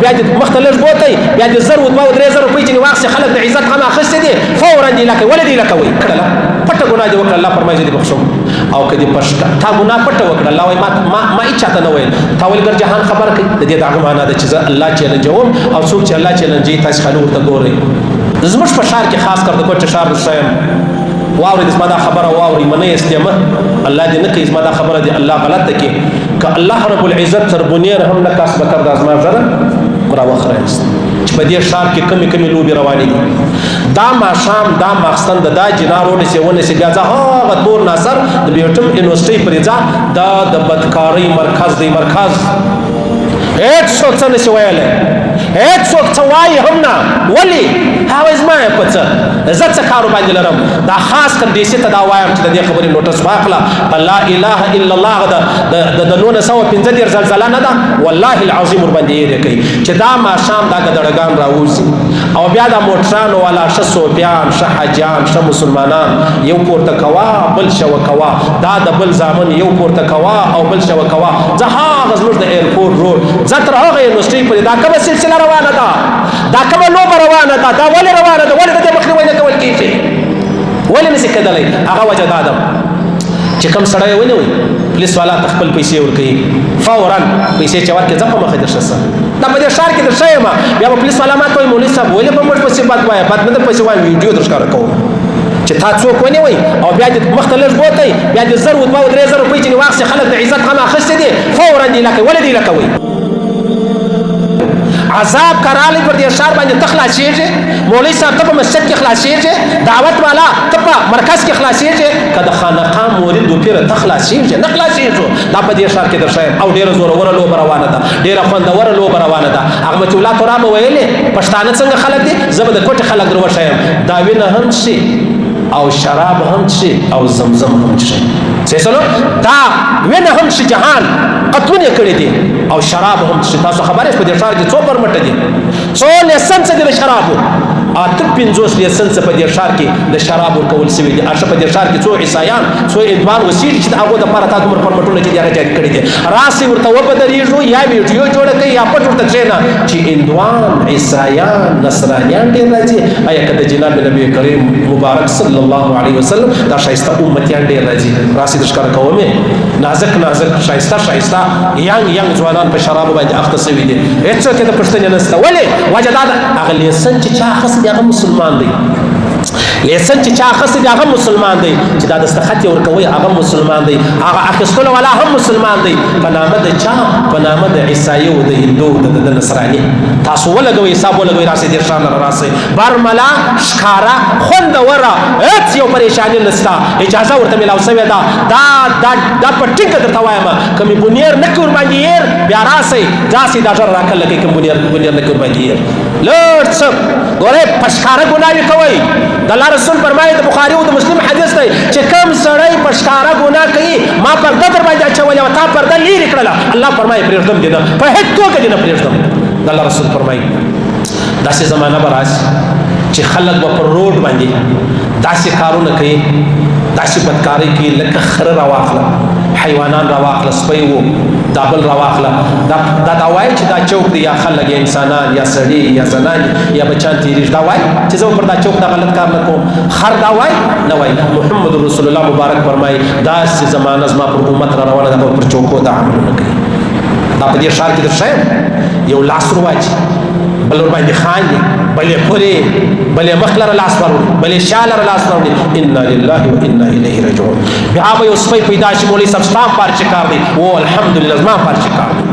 بیا دې مخ ته لږ بوتی بیا دې 1000 2 3000 روپۍ چې واخلې خلک د عزت غم اخیستې دي فورا دې لکه ولې دې لکه وایي کړله پټه ګناه دې وکړه الله فرمایي زه دې بخښم او که دې پشکه تا ګناه پټه وکړه الله وایي ما هېچ چاته نه ویل تا ویل ګر جهان خبره کوي د دې د هغه معنا ده چې زه الله چیلنجوم او څوک چې الله چیلنجوي تاسې خالي ورته ګورئ زموږ په ښار کې خاص کر د کوټه ښار د ښه یم واورئ زما دا خبره واورئ منه یې استیمه الله دې نه کوي زما دا خبره دې الله غلطه کړي که الله رب العزت تر بنیر هم نه کسبه کړ دا زما ژره راوخرایست چې په دې ښار کې کمې لوبې روانې دي دا ماښام دا ماخستن د دا جنار ونیسې ونیسې بیا ځه هغه تور ناصر د بیوټم یونیورسټۍ پرې ځه دا د بدکارۍ مرکز دی مرکز هیڅ څوک څه نشي ویلی هیڅ څوک څه وایي هم نه ولې هغه زما یې په څه زه څه کار باندې لرم دا خاص کر دیسې ته دا وایم چې د دې خبرې نوټس واخله په لا اله الا الله د 1915 زلزله نه ده والله العظیم ورباندې یې کوي چې دا ماښام دا ګدړګان راوځي او بیا دا موټرانو والا ښه صوفیان ښه حاجیان ښه مسلمانان یو پورته کوه بل شوه کوه دا د بل زامن یو پورته کوه او بل شوه کوه ځه هغه زموږ د ایرپورټ روډ ځه تر هغه یونیورسټۍ پورې دا کومه سلسله روانه ده دا کومه لوبه روانه ده دا ولې روانه ده ولې د دې مخنیوی نه کول کېږي ولې نشي کېدلی هغه وجه دا ده چې کوم سړی ونیوي پولیس والا ته خپل پیسې ورکوي فورا پیسې چې ورکړي ځه په مخې درشه سه دا په دې ښار کې درشه یم بیا به پولیس والا ما ته وایي مولوي صاحب ولې په موږ پسې بد وایه بد نه در پسې وایم ویډیو در ښکاره کوم چې تا څوک ونیوي او بیا دې مخ ته لږ بوتی بیا دې 1000 2 3000 روپۍ چې واخلې خلک د عزت غم اخیستې دي فورا دې لکه ولې دې لکه وایي عذاب کرالی پر دې ښار باندې ته خلاصېږې مولوي صاحب ته په مسجد کې خلاصېږې دعوت والا ته په مرکز کې خلاصېږې که د خانقاه مورید و پیره ته خلاصېږې نه خلاصېږو دا په دې ښار کې در ښایم او ډېره زوروره لوبه روانه ده ډېره خوندوره لوبه روانه ده احمد الله تورا به ویلې پښتانه څنګه خلک دي زه به د کوټې خلک در وښیم دا وینه هم شي او شراب هم شي او زمزم هم شي سیسلو دا وینه هم شي جهان قطونه کړی دي او شراب هم شي تاسو خبرې په دې ښار کې څو پرمټ دي څو لیسنس دي د شرابو اته 50 لیسنس په دې ښار کې د شراب ورکول شوي دي اشه په دې ښار کې څو عیسایان څو اندوان وسیل چې هغه د لپاره تاسو پر پرمټونه چې هغه جاری کړی دي راسي ورته وبدریږو یا ویډیو جوړ کړي یا پټ ورته کښېنه چې اندوان عیسایان نصرانیان ډېر راځي آیا کده جناب نبی کریم مبارک صلی الله علیه وسلم دا شایسته امتیان ډېر راځي راسي د ښکار کومه نازک شایسته یانګ ځوانان په شراب باندې اخته شوي دي هیڅ څه د پښتنه نسته ولې وجه دا هغه لیسن چې چا خاص دی هغه مسلمان دی لیسن چې چا خاص دی هغه مسلمان دی چې دا دستخط ورکوي هغه مسلمان دی هغه اخیستلو والا هم مسلمان دی په نامه د چا په نامه د عیسائی او د هندو د نصرانی تاسو ولګوي حساب ولګوي راسي د شان راسي برملا ښکارا خوندوره هیڅ یو پریشانی نشته اجازه ورته ملاو شوی دا په ټینګه درته وایم کومې بنیر نه کور باندې ير بیا راسي داسې دا ژر راکړل کې کوم بنیر نه کور باندې ير لړ څه ګوره پښکارا ګناوي کوي د الله رسول فرمایي د بخاری او د مسلم حدیث دی چې کوم سړی پښکارا ګناه کوي ما پرده در باندې اچولې او تا پرده لرې کړله الله فرمایي پرېږدم دې نه په هیڅ توګه دې نه پرېږدم د الله رسول فرمایي داسې زمانه به راشي چې خلک به پر روډ باندې داسې کارونه کوي داسې بدکارۍ کوي لکه خره راواخله حیوانان راواخله سپی و دا بل راواخله دا وایي چې دا چوک دی یا خلک یا انسانان یا سړي یا زنان یا بچان تېرېږي دا وایي چې زه پر دا چوک دا غلط کار نه کوم خر دا وایي نه وایي محمد رسول الله مبارک فرمایي داسې زمانه زما پر امت را روانه ده پر چوکو دا عملونه کوي دا په دې ښار کې در ښایم یو لاس ورواچي بل ورباندې خاندي بلې پورې بلې مخ لره لاس وروړي بلې شا لره لاس وروړي انا لله و انا الیه راجعون بیا به یو سپی پیدا شي مولوي صاحب ستا هم پارچې کار دی او الحمدلله زما پارچې کار دی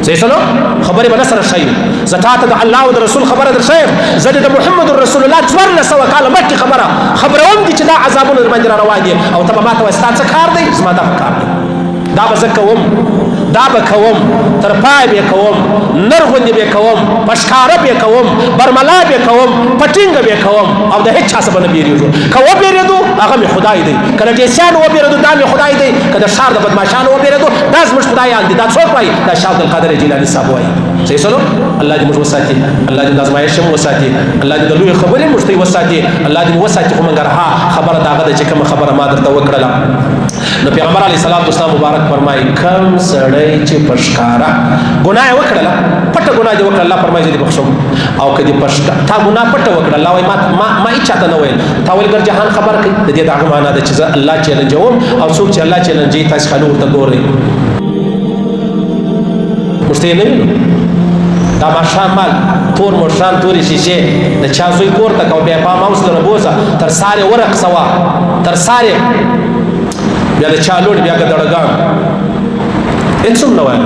صحیح سلو خبرې به نه سره ښیو زه تا ته د الله او د رسول خبره در ښیم زه د محمد رسول الله 1400 کاله مخکې خبروم دي چې دا عذابونه در باندې را روان دي او ته به ما ته وایې ستا څه کار دی زما دغه کار دی دا به زه کوم دا به کوم تر پای به کوم نرغوندې به کوم پښکاره به کوم برملا به کوم پټینګه به کوم او د هیڅ چا څخه به نه بیریږو که وبېرېدو هغه مې خدای دی که د ډیسیانو وبېرېدو دا مې خدای دی که د ښار د بدماشانو وبېرېدو دا زموږ خدایان دي دا څوک وایي دا شاه عبدالقادر جیلاني صاحب وایي صحیح سلو الله دې موږ وساتي الله دې د ازمایښت هم وساتي الله دې د لویې خبرې موږ ته وساتي الله دې وساتي خو مګر ها خبره د هغه ده چې کومه خبره ما درته وکړله نو پیغمبر علیه السلام مبارک فرمایي کوم سړی سړی چې پښکارا ګناه وکړه پټه ګناه دې وکړه الله فرمایي دې بخښم او کدي پښکا تا ګناه پټه وکړه الله وايي ما هیڅ چاته نه ویل تا ول ګر جهان خبر کړي د دې دغه معنا ده چې الله چیلنجوم او څوک چې الله چیلنجي تاسو خلک ورته ګورئ مشته نه وینو دا ماشان مال تور مرشان تورې شیشې د چا زوی پورته کو بیا پام اوس لره بوزه تر سارې ورق سوا تر سارې بیا د چا لوړ بیا ګډړګان هیڅ نه وایي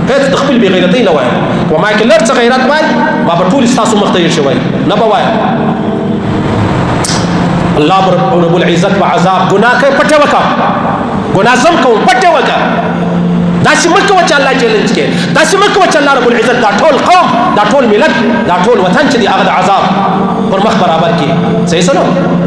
هیڅ د خپل بې غیرتۍ نه وایي وما کې لږ څه غیرت وایي ما به ټول ستاسو مخ ته ایښی وایي نه به وایي الله رب العزت به عذاب ګناه کوي پټه وکړه ګناه زم کوم پټه وکړه داسې مه کوه چې الله چیلنج کوي داسې مه کوه چې الله رب العزت دا ټول قوم دا ټول ملت دا ټول وطن چې دی هغه د عذاب پر مخ برابر کړي صحیح څه نو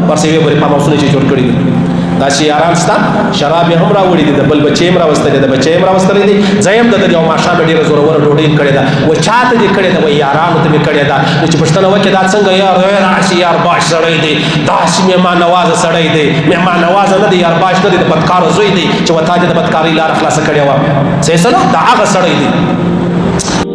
ورسې ویې پورې پاموسونه چې جوړ کړي دي داسې یاران شته شراب یې هم راوړي دي د بل بچې هم راوستلی د بچې هم راوستلی دي زه یم د ده یو ماښام مې ډېره زوروره ډوډۍ کړې ده و چاته دې کړې ده وایي یارانو ته مې کړې ده نو چې پوښتنه وکړې دا څنګه یار داسې یار باش سړی دی داسې مهمان نوازه سړی دی مهمان نوازه نه دی یار باش نه دی د بدکاره زوی دی چې و تا دې د بدکارۍ لاره خلاصه کړې وه صحیح څه نو دا هغه سړی دی